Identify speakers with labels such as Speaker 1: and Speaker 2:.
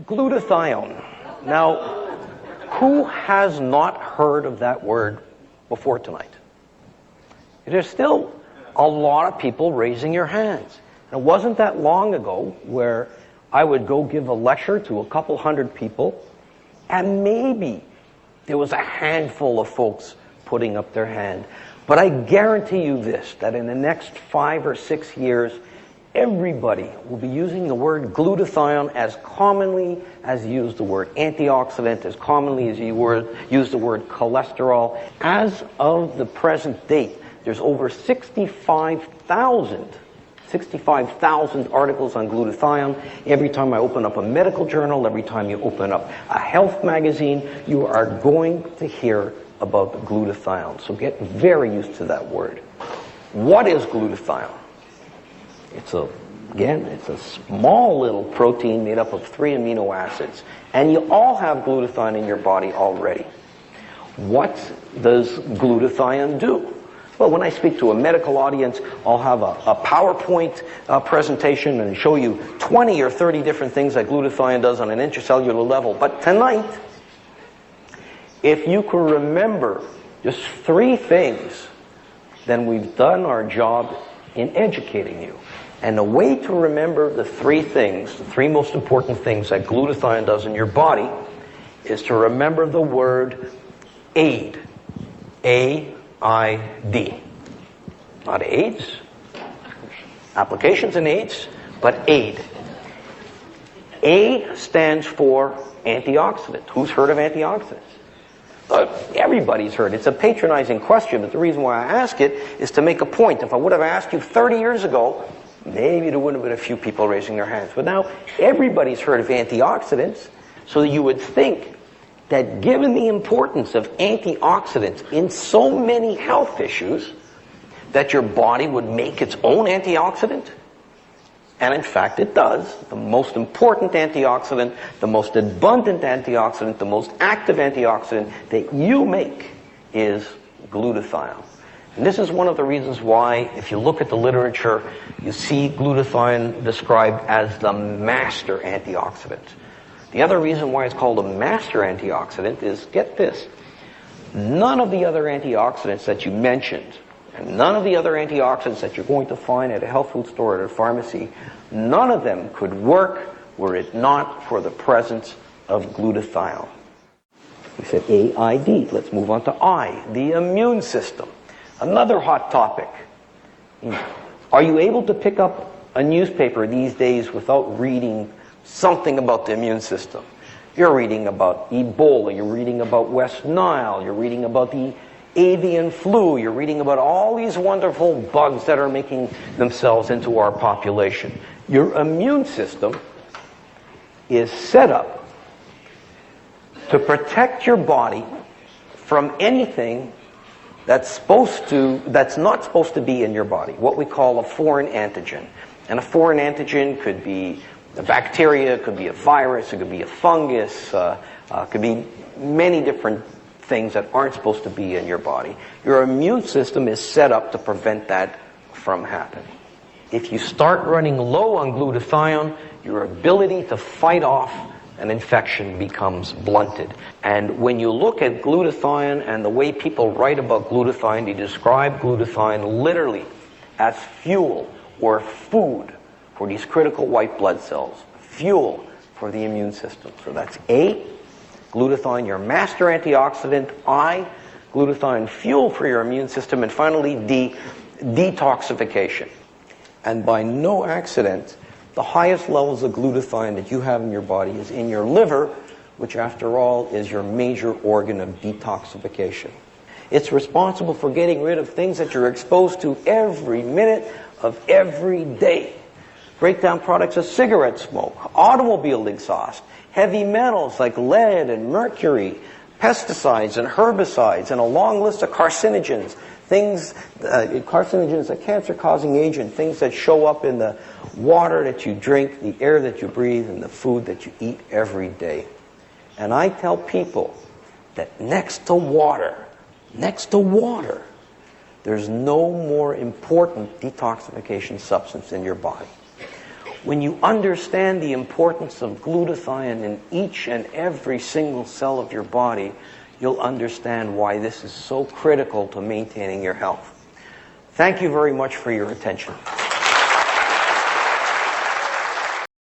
Speaker 1: Glutathione. Now, who has not heard of that word before tonight? There's still a lot of people raising your hands. And it wasn't that long ago where I would go give a lecture to a couple hundred people, and maybe there was a handful of folks putting up their hand. But I guarantee you this, that in the next 5 or 6 years, everybody will be using the word glutathione as commonly as you use the word antioxidant, as commonly as you use the word cholesterol. As of the present date, there's over 65,000 articles on glutathione. Every time I open up a medical journal, every time you open up a health magazine, you are going to hear about glutathione. So get very used to that word. What is glutathione? It's a small little protein made up of 3 amino acids. And you all have glutathione in your body already. What does glutathione do? Well, when I speak to a medical audience, I'll have a PowerPoint presentation and show you 20 or 30 different things that glutathione does on an intracellular level. But tonight, if you can remember just 3 things, then we've done our job in educating you. And the way to remember the 3 things, the 3 most important things that glutathione does in your body, is to remember the word AID. A-I-D. Not AIDS, applications in AIDS, but AID. A stands for antioxidant. Who's heard of antioxidants? Everybody's heard. It's a patronizing question, but the reason why I ask it is to make a point. If I would have asked you 30 years ago, maybe there wouldn't have been a few people raising their hands. But now everybody's heard of antioxidants, so you would think that given the importance of antioxidants in so many health issues, that your body would make its own antioxidant. And in fact it does. The most important antioxidant, the most abundant antioxidant, the most active antioxidant that you make is glutathione. And this is one of the reasons why, if you look at the literature, you see glutathione described as the master antioxidant. The other reason why it's called a master antioxidant is, get this, none of the other antioxidants that you mentioned, and none of the other antioxidants that you're going to find at a health food store or at a pharmacy, none of them could work were it not for the presence of glutathione. We said AID. Let's move on to I, the immune system. Another hot topic. Are you able to pick up a newspaper these days without reading something about the immune system? You're reading about Ebola, you're reading about West Nile, you're reading about the avian flu, you're reading about all these wonderful bugs that are making themselves into our population. Your immune system is set up to protect your body from anything that's not supposed to be in your body, what we call a foreign antigen. And a foreign antigen could be a bacteria, it could be a virus, it could be a fungus, could be many different things that aren't supposed to be in your body. Your immune system is set up to prevent that from happening. If you start running low on glutathione, your ability to fight off an infection becomes blunted. And when you look at glutathione and the way people write about glutathione, they describe glutathione literally as fuel or food for these critical white blood cells, fuel for the immune system. So that's A, glutathione, your master antioxidant. I, glutathione, fuel for your immune system. And finally, D, detoxification. And by no accident, the highest levels of glutathione that you have in your body is in your liver, which after all is your major organ of detoxification. It's responsible for getting rid of things that you're exposed to every minute of every day. Breakdown products of cigarette smoke, automobile exhaust, heavy metals like lead and mercury, pesticides and herbicides, and a long list of carcinogens. Carcinogens, a cancer-causing agent, things that show up in the water that you drink, the air that you breathe, and the food that you eat every day. And I tell people that next to water, there's no more important detoxification substance in your body. When you understand the importance of glutathione in each and every single cell of your body, you'll understand why this is so critical to maintaining your health. Thank you very much for your attention.